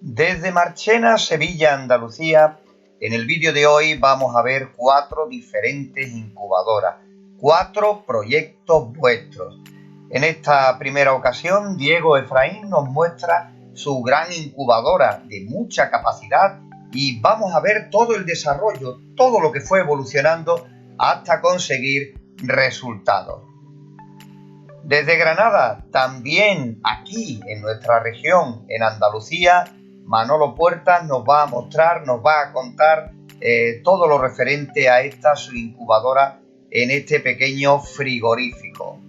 Desde Marchena, Sevilla, Andalucía, en el vídeo de hoy vamos a ver 4 diferentes incubadoras, 4 proyectos vuestros. En esta primera ocasión, Diego Efraín nos muestra su gran incubadora de mucha capacidad y vamos a ver todo el desarrollo, todo lo que fue evolucionando hasta conseguir resultados. Desde Granada, también aquí en nuestra región, en Andalucía, Manolo Puertas nos va a mostrar, nos va a contar todo lo referente a esta su incubadora en este pequeño frigorífico.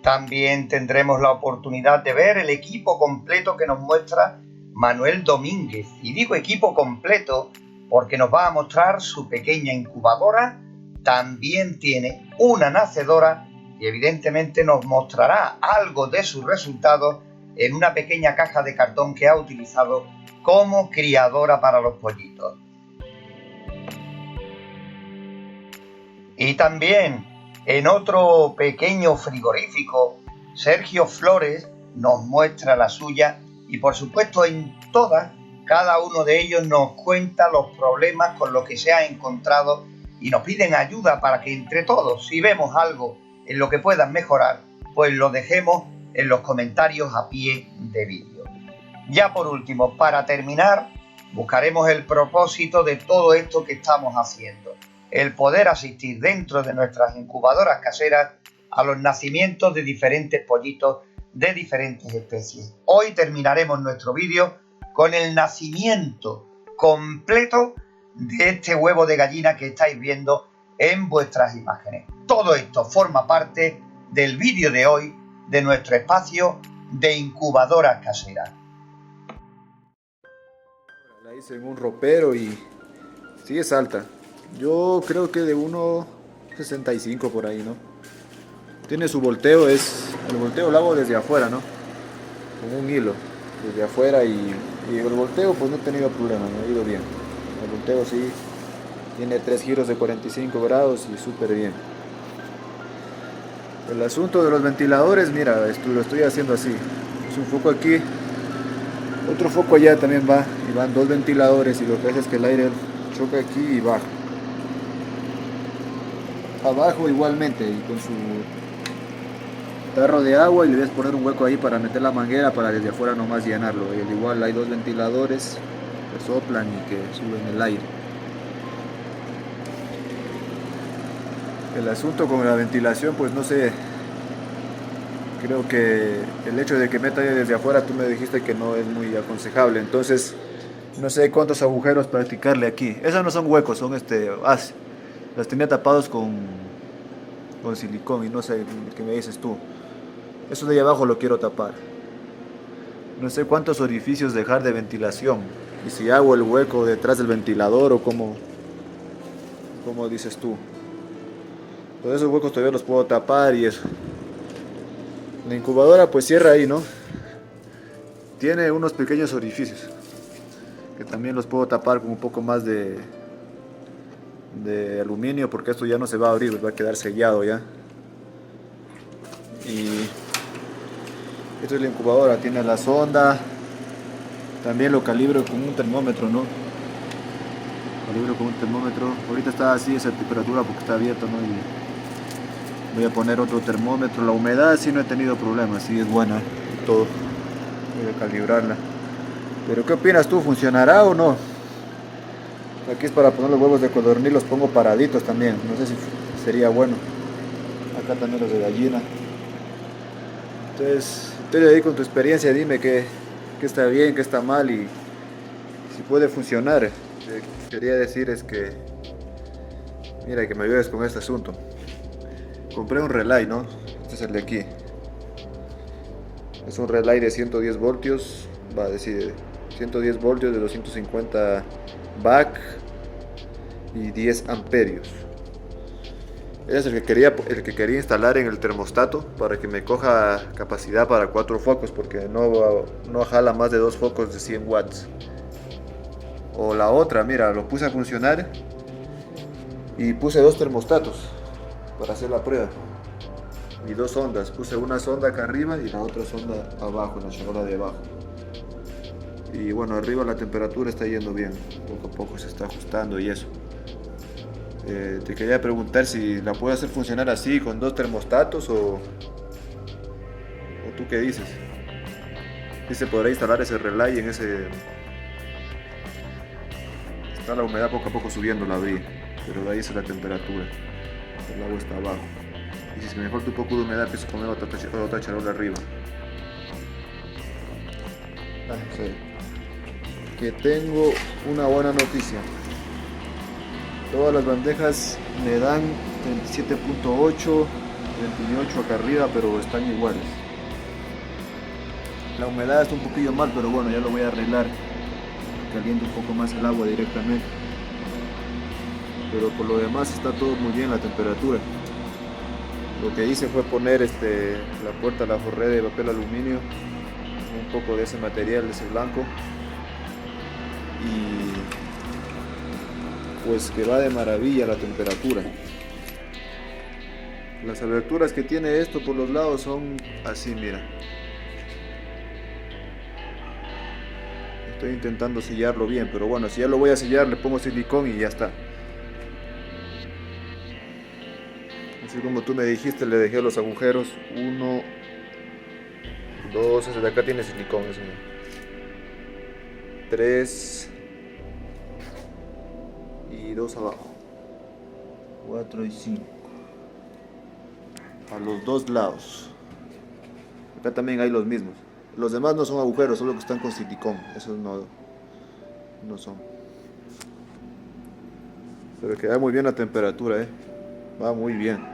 También tendremos la oportunidad de ver el equipo completo que nos muestra Manuel Domínguez. Y digo equipo completo porque nos va a mostrar su pequeña incubadora. También tiene una nacedora y evidentemente nos mostrará algo de sus resultados en una pequeña caja de cartón que ha utilizado como criadora para los pollitos. Y también en otro pequeño frigorífico, Sergio Flores nos muestra la suya y por supuesto en todas, cada uno de ellos nos cuenta los problemas con los que se ha encontrado y nos piden ayuda para que entre todos, si vemos algo en lo que puedan mejorar, pues lo dejemos en los comentarios a pie de vídeo. Ya por último, para terminar, buscaremos el propósito de todo esto que estamos haciendo. El poder asistir dentro de nuestras incubadoras caseras a los nacimientos de diferentes pollitos de diferentes especies. Hoy terminaremos nuestro vídeo con el nacimiento completo de este huevo de gallina que estáis viendo en vuestras imágenes. Todo esto forma parte del vídeo de hoy de nuestro espacio de incubadoras caseras. La hice en un ropero y sí es alta. Yo creo que de 1,65 por ahí, ¿no? Tiene su volteo, el volteo lo hago desde afuera, ¿no? Con un hilo, desde afuera y el volteo pues no he tenido problema, me ha ido bien. El volteo sí, tiene 3 giros de 45 grados y súper bien. El asunto de los ventiladores, mira, lo estoy haciendo así. Es un foco aquí, otro foco allá también va, y van 2 ventiladores y lo que hace es que el aire choca aquí y baja. Abajo igualmente y con su tarro de agua y le voy a poner un hueco ahí para meter la manguera para desde afuera nomás llenarlo. Y al igual hay 2 ventiladores que soplan y que suben el aire. El asunto con la ventilación pues no sé, creo que el hecho de que meta desde afuera tú me dijiste que no es muy aconsejable, entonces no sé cuántos agujeros practicarle aquí. Esos no son huecos, son las tenía tapados con silicón y no sé qué me dices tú. Eso de ahí abajo lo quiero tapar. No sé cuántos orificios dejar de ventilación. Y si hago el hueco detrás del ventilador o como dices tú. Todos esos huecos todavía los puedo tapar y eso. La incubadora pues cierra ahí, ¿no? Tiene unos pequeños orificios que también los puedo tapar con un poco más de aluminio porque esto ya no se va a abrir, va a quedar sellado ya. Y esto es la incubadora, tiene la sonda, también lo calibro con un termómetro, ¿no? Calibro con un termómetro, ahorita está así esa temperatura porque está abierto, ¿no? Y voy a poner otro termómetro, la humedad sí no he tenido problemas, sí es buena y todo, voy a calibrarla. Pero ¿qué opinas tú? ¿Funcionará o no? Aquí es para poner los huevos de codorniz, los pongo paraditos también, no sé si sería bueno. Acá también los de gallina. Entonces, estoy ahí con tu experiencia, dime qué está bien, qué está mal y si puede funcionar. Lo que quería decir es que, mira, que me ayudes con este asunto. Compré un relay, ¿no? Este es el de aquí. Es un relay de 110 voltios, va a decir 110 voltios de 250 back y 10 amperios. Es el que quería instalar en el termostato para que me coja capacidad para 4 focos porque no jala más de 2 focos de 100 watts. O la otra, mira, lo puse a funcionar y puse 2 termostatos para hacer la prueba. y 2 sondas. Puse una sonda acá arriba y la otra sonda abajo, en la charola de abajo. Y bueno, arriba la temperatura está yendo bien, poco a poco se está ajustando y eso. Te quería preguntar si la puedo hacer funcionar así, con 2 termostatos o tú qué dices. Si se podrá instalar ese relay en ese... Está la humedad poco a poco subiendo, la abrí, pero de ahí es la temperatura. El agua está abajo. Y si me falta un poco de humedad, empiezo a poner otra charola arriba. Sí. Que tengo una buena noticia. Todas las bandejas me dan 27.8, 28 acá arriba, pero están iguales. La humedad está un poquillo mal, pero bueno, ya lo voy a arreglar. Caliento un poco más el agua directamente. Pero por lo demás está todo muy bien la temperatura. Lo que hice fue poner la puerta la forré de papel aluminio, un poco de ese material, de ese blanco, y pues que va de maravilla la temperatura. Las aberturas que tiene esto por los lados son así, mira. Estoy intentando sellarlo bien, pero bueno, si ya lo voy a sellar le pongo silicón y ya está. Así como tú me dijiste, le dejé los agujeros 1, 2, ese de acá tiene silicón, ese 3 y 2 abajo, 4 y 5 a los 2 lados. Acá también hay los mismos. Los demás no son agujeros, solo que están con silicón. Esos no son. Pero queda muy bien la temperatura, va muy bien.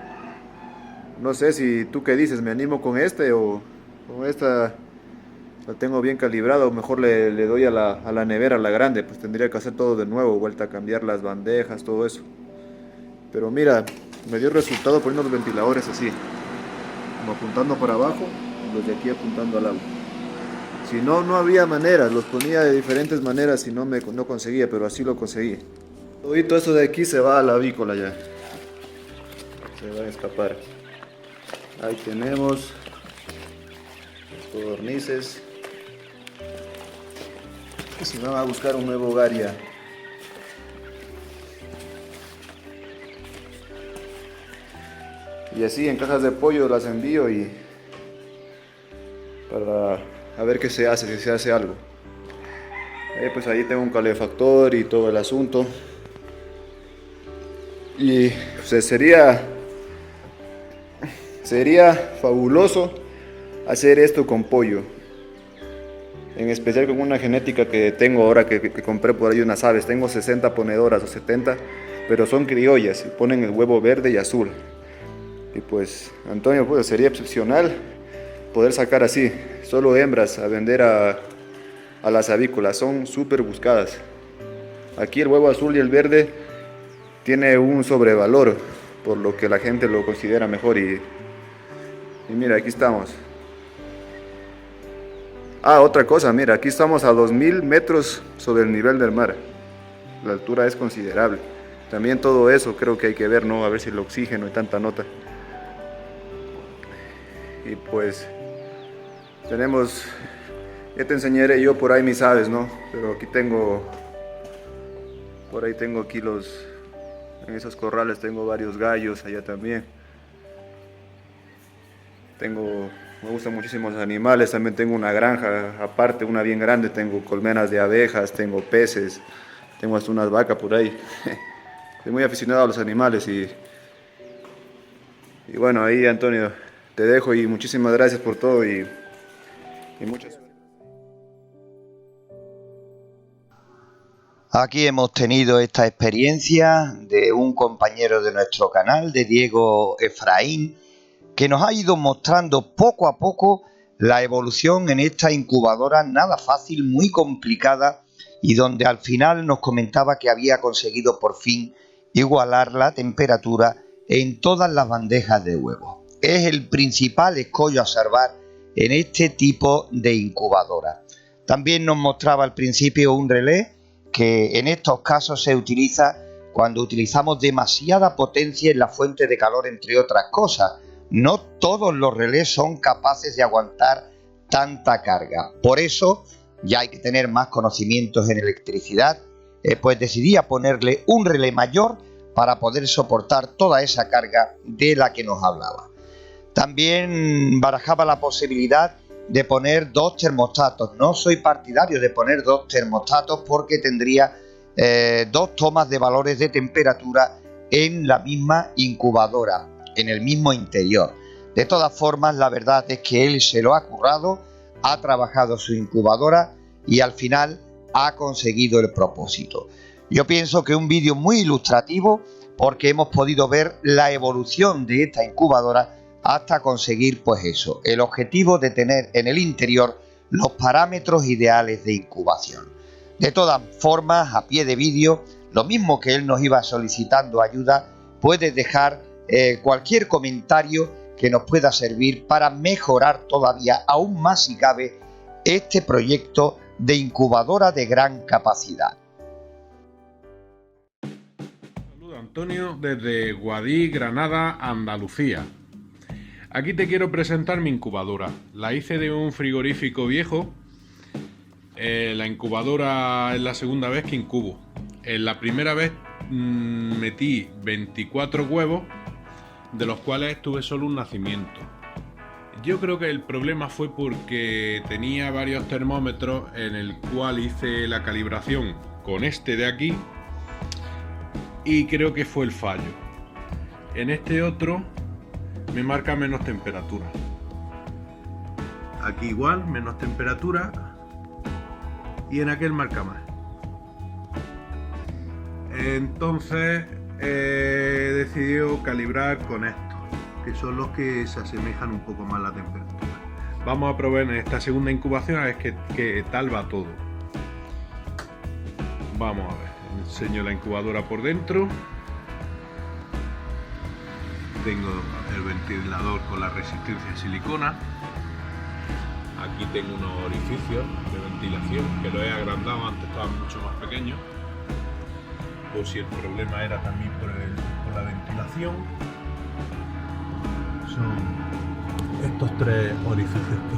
No sé si tú qué dices, me animo con o con esta la tengo bien calibrada, o mejor le doy a la nevera, la grande, pues tendría que hacer todo de nuevo, vuelta a cambiar las bandejas, todo eso. Pero mira, me dio resultado poniendo los ventiladores así, como apuntando para abajo y los de aquí apuntando al agua. Si no, no había manera, los ponía de diferentes maneras y no conseguía, pero así lo conseguí. Todo esto de aquí se va a la avícola ya, se va a escapar. Ahí tenemos los codornices. Y si van a buscar un nuevo hogar ya. Y así en cajas de pollo las envío y para a ver qué se hace, si se hace algo. Pues ahí tengo un calefactor y todo el asunto. Y pues, sería fabuloso hacer esto con pollo. En especial con una genética que tengo ahora que compré por ahí unas aves. Tengo 60 ponedoras o 70, pero son criollas y ponen el huevo verde y azul. Y pues, Antonio, pues sería excepcional poder sacar así, solo hembras a vender a las avícolas. Son súper buscadas. Aquí el huevo azul y el verde tiene un sobrevalor, por lo que la gente lo considera mejor. Y mira, aquí estamos. Otra cosa, mira, aquí estamos a 2000 metros sobre el nivel del mar. La altura es considerable. También todo eso creo que hay que ver, ¿no? A ver si el oxígeno y tanta nota. Y pues tenemos, ya te enseñaré yo por ahí mis aves, ¿no? Pero aquí por ahí tengo aquí en esos corrales tengo varios gallos, allá también. Me gustan muchísimos animales, también tengo una granja aparte, una bien grande, tengo colmenas de abejas, tengo peces, tengo hasta unas vacas por ahí. Soy muy aficionado a los animales y bueno, ahí Antonio, te dejo y muchísimas gracias por todo y mucha suerte. Aquí hemos tenido esta experiencia de un compañero de nuestro canal, de Diego Efraín, que nos ha ido mostrando poco a poco la evolución en esta incubadora nada fácil, muy complicada, y donde al final nos comentaba que había conseguido por fin igualar la temperatura en todas las bandejas de huevos. Es el principal escollo a observar en este tipo de incubadora. También nos mostraba al principio un relé que en estos casos se utiliza cuando utilizamos demasiada potencia en la fuente de calor, entre otras cosas, no todos los relés son capaces de aguantar tanta carga. Por eso, ya hay que tener más conocimientos en electricidad, pues decidí a ponerle un relé mayor para poder soportar toda esa carga de la que nos hablaba. También barajaba la posibilidad de poner 2 termostatos. No soy partidario de poner 2 termostatos porque tendría 2 tomas de valores de temperatura en la misma incubadora, en el mismo interior. De todas formas, la verdad es que él se lo ha currado, ha trabajado su incubadora y al final ha conseguido el propósito. Yo pienso que un vídeo muy ilustrativo porque hemos podido ver la evolución de esta incubadora hasta conseguir pues eso, el objetivo de tener en el interior los parámetros ideales de incubación. De todas formas, a pie de vídeo, lo mismo que él nos iba solicitando ayuda, puedes dejar cualquier comentario que nos pueda servir para mejorar todavía aún más si cabe este proyecto de incubadora de gran capacidad. Saludos Antonio desde Guadix, Granada, Andalucía. Aquí te quiero presentar mi incubadora. La hice de un frigorífico viejo. La incubadora es la segunda vez que incubo. En la primera vez metí 24 huevos, de los cuales tuve solo un nacimiento. Yo creo que el problema fue porque tenía varios termómetros en el cual hice la calibración con este de aquí y creo que fue el fallo. En este otro me marca menos temperatura. Aquí igual, menos temperatura, y en aquel marca más. Entonces he decidido calibrar con estos, que son los que se asemejan un poco más a la temperatura. Vamos a probar en esta segunda incubación a ver qué tal va todo. Vamos a ver, enseño la incubadora por dentro. Tengo el ventilador con la resistencia de silicona. Aquí tengo unos orificios de ventilación que lo he agrandado, antes estaban mucho más pequeños, por si el problema era también por la ventilación. Son estos 3 orificios que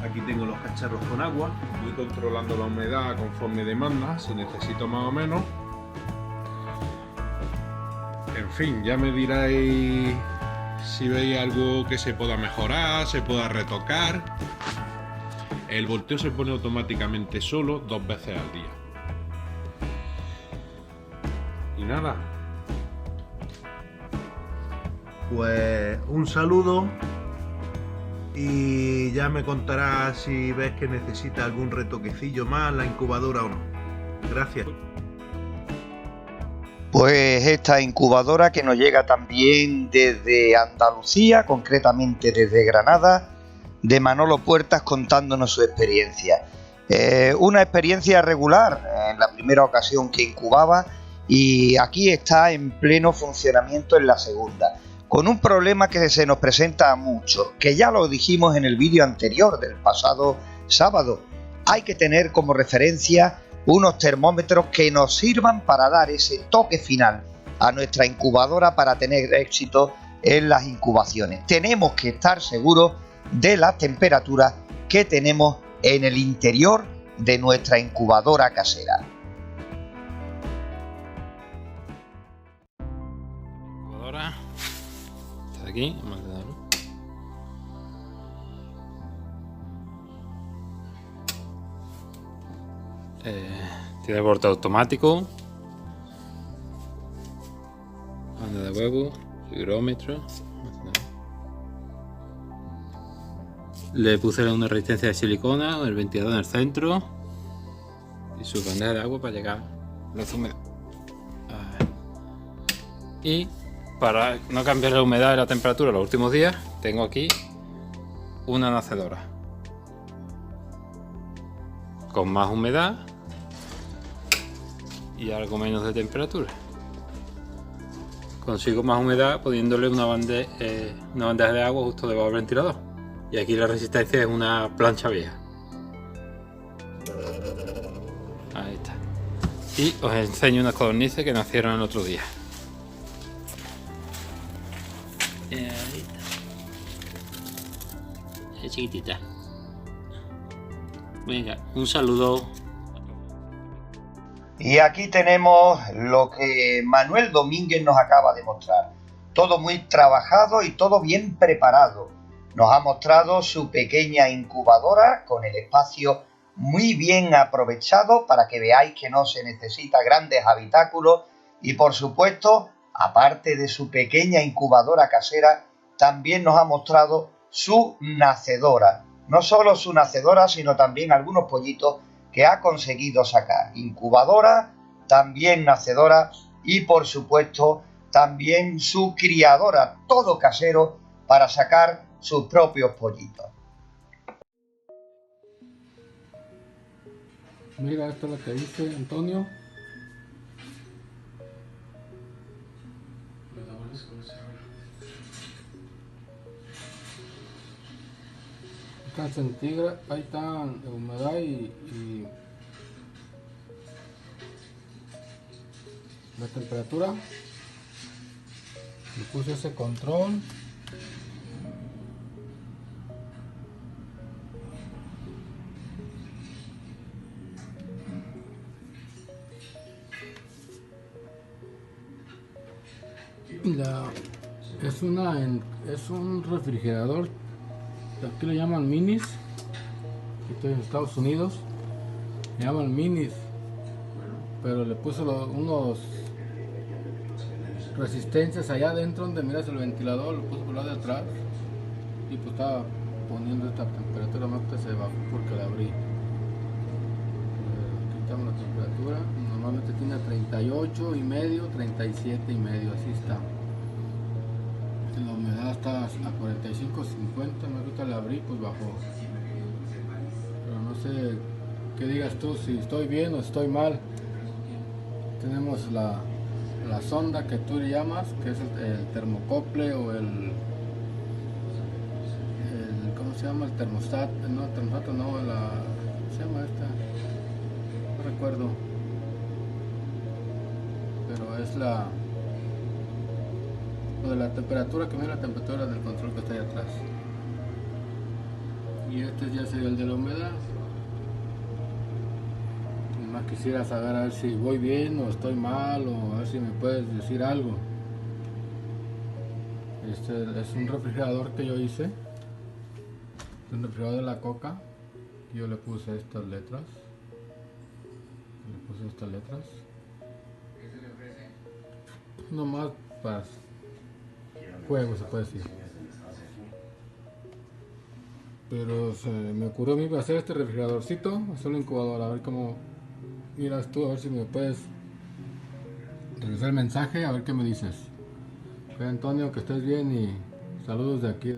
hay. Aquí tengo los cacharros con agua, voy controlando la humedad conforme demanda, si necesito más o menos. En fin, ya me diréis si veis algo que se pueda mejorar, se pueda retocar. El volteo se pone automáticamente solo 2 veces al día. Y nada. Pues un saludo y ya me contarás si ves que necesita algún retoquecillo más la incubadora o no. Gracias. Pues esta incubadora que nos llega también desde Andalucía, concretamente desde Granada, de Manolo Puertas contándonos su experiencia. Una experiencia regular en la primera ocasión que incubaba y aquí está en pleno funcionamiento en la segunda, con un problema que se nos presenta a muchos, que ya lo dijimos en el vídeo anterior del pasado sábado. Hay que tener como referencia unos termómetros que nos sirvan para dar ese toque final a nuestra incubadora para tener éxito en las incubaciones. Tenemos que estar seguros de las temperaturas que tenemos en el interior de nuestra incubadora casera. Incubadora está aquí, vamos a darlo. Tiene borde automático, banda de huevo, higrómetro. Le puse una resistencia de silicona, el ventilador en el centro y su bandeja de agua para llegar a la humedad. Y para no cambiar la humedad y la temperatura los últimos días, tengo aquí una nacedora con más humedad y algo menos de temperatura. Consigo más humedad poniéndole una bandeja de agua justo debajo del ventilador. Y aquí la resistencia es una plancha vieja. Ahí está. Y os enseño unas codornices que nacieron el otro día. chiquitita. Venga, un saludo. Y aquí tenemos lo que Manuel Domínguez nos acaba de mostrar. Todo muy trabajado y todo bien preparado. Nos ha mostrado su pequeña incubadora con el espacio muy bien aprovechado para que veáis que no se necesita grandes habitáculos y por supuesto, aparte de su pequeña incubadora casera, también nos ha mostrado su nacedora. No solo su nacedora, sino también algunos pollitos que ha conseguido sacar. Incubadora, también nacedora y por supuesto también su criadora, todo casero para sacar sus propios pollitos. Mira, esto es lo que dice Antonio. Está centígrado, ahí está de humedad y la temperatura. Le puse ese control. Es un refrigerador, aquí le llaman minis, aquí estoy en Estados Unidos, le llaman minis, pero le puse unos resistencias allá adentro donde miras el ventilador, lo puse por el lado de atrás y pues estaba poniendo esta temperatura, más que se bajó porque la abrí. Quitamos la temperatura, normalmente tiene 38 y medio, 37 y medio, así está. La humedad está a 45, 50, me gusta la abrí, pues bajó. Pero no sé qué digas tú, si estoy bien o estoy mal. Tenemos la sonda que tú le llamas, que es el termocople o ¿cómo se llama? El termostato, no, termostato no, ¿cómo se llama esta? No recuerdo. Pero es lo de la temperatura, que mide la temperatura del control que está ahí atrás. Y este ya sería el de la humedad. Más quisiera saber a ver si voy bien o estoy mal, o a ver si me puedes decir algo. Este es un refrigerador que yo hice, un refrigerador de la Coca. Yo le puse estas letras. Nomás para juego, se puede decir. Pero se me ocurrió a mí hacer este refrigeradorcito, hacerlo incubador, a ver cómo miras tú, a ver si me puedes regresar el mensaje, a ver qué me dices. Ok, Antonio, que estés bien y saludos de aquí.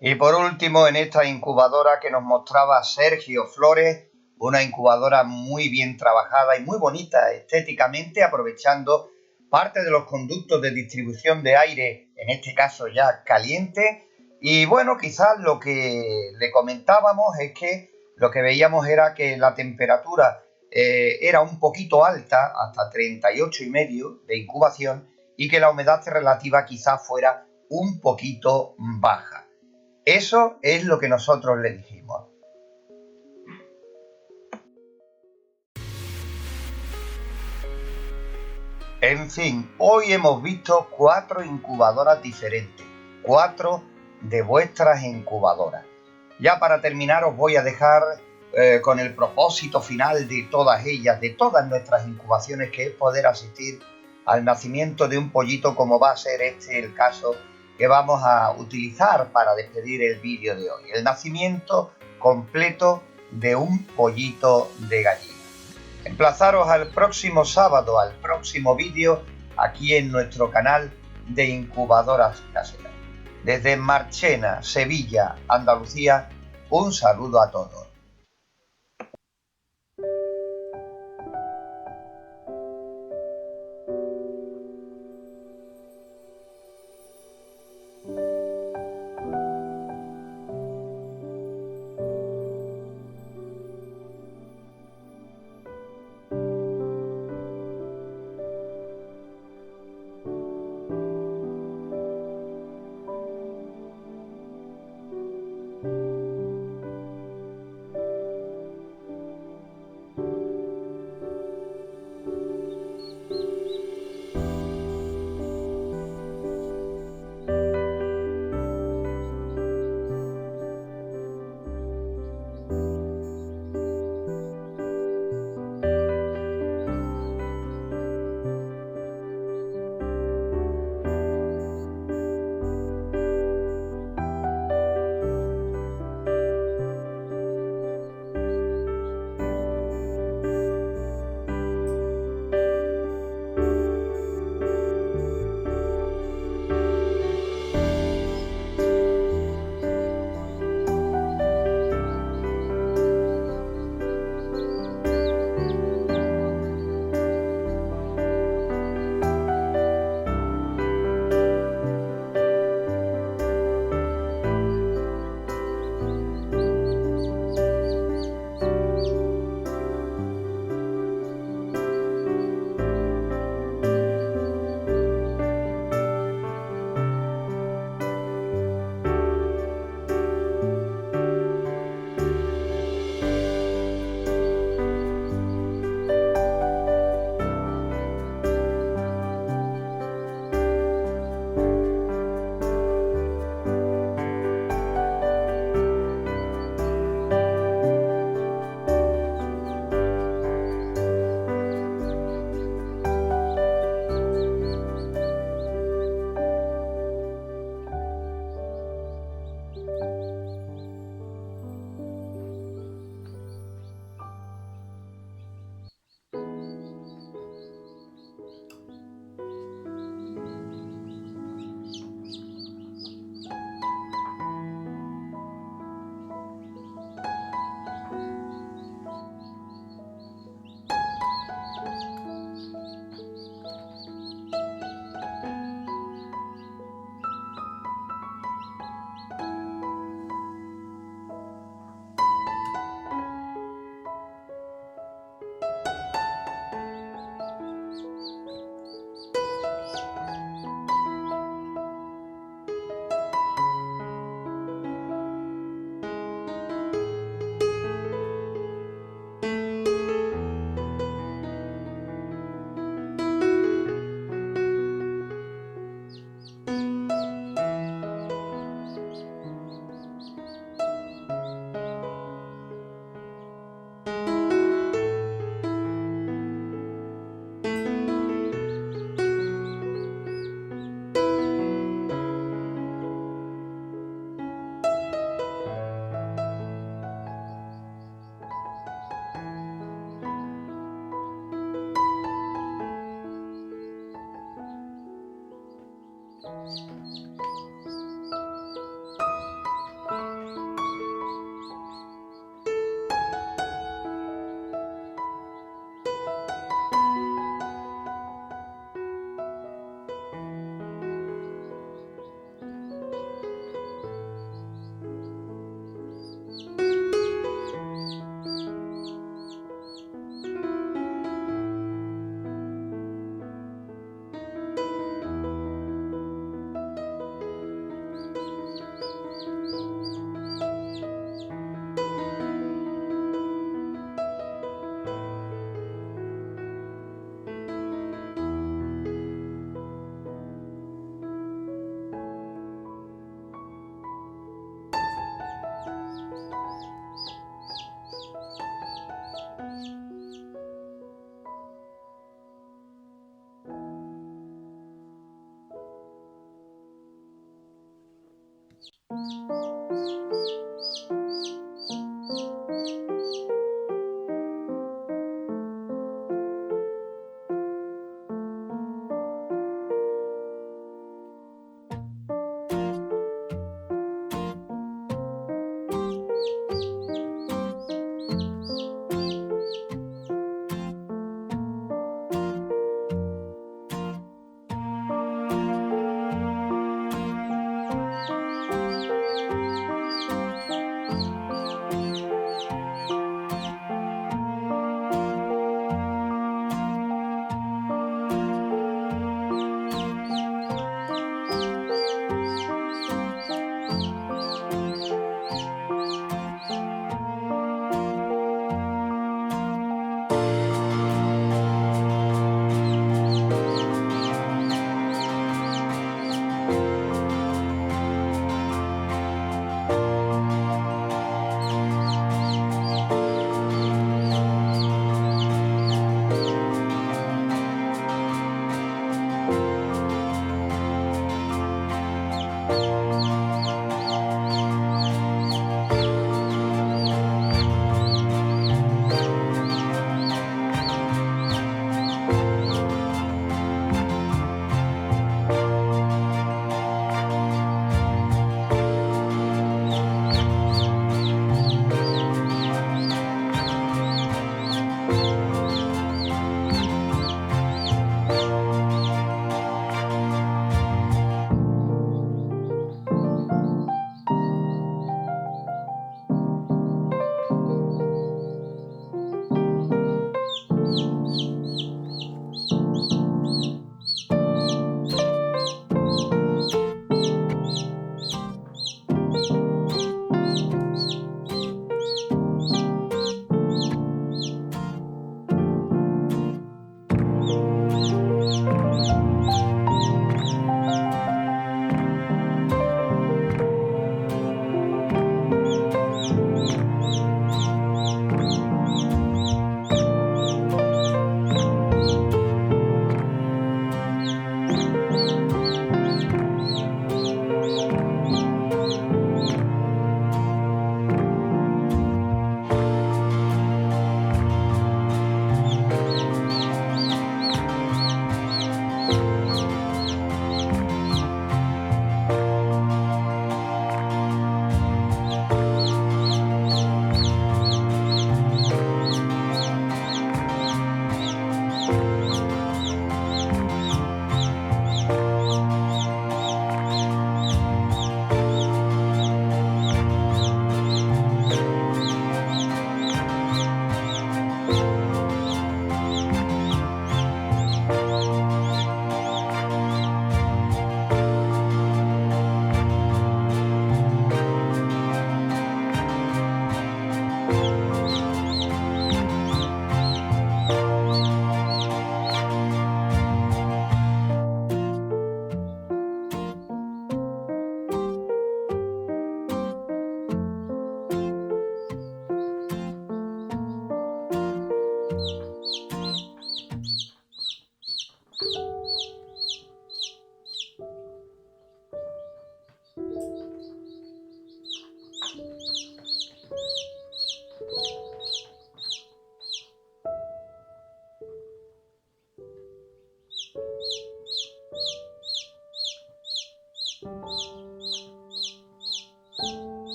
Y por último, en esta incubadora que nos mostraba Sergio Flores, una incubadora muy bien trabajada y muy bonita estéticamente, aprovechando parte de los conductos de distribución de aire, en este caso ya caliente. Y bueno, quizás lo que le comentábamos es que lo que veíamos era que la temperatura era un poquito alta, hasta 38,5 de incubación, y que la humedad relativa quizás fuera un poquito baja. Eso es lo que nosotros le dijimos. En fin, hoy hemos visto 4 incubadoras diferentes, 4 de vuestras incubadoras. Ya para terminar os voy a dejar con el propósito final de todas ellas, de todas nuestras incubaciones, que es poder asistir al nacimiento de un pollito, como va a ser el caso que vamos a utilizar para despedir el vídeo de hoy. El nacimiento completo de un pollito de gallina. Emplazaros al próximo sábado, al próximo vídeo, aquí en nuestro canal de Incubadoras Caseras. Desde Marchena, Sevilla, Andalucía, un saludo a todos.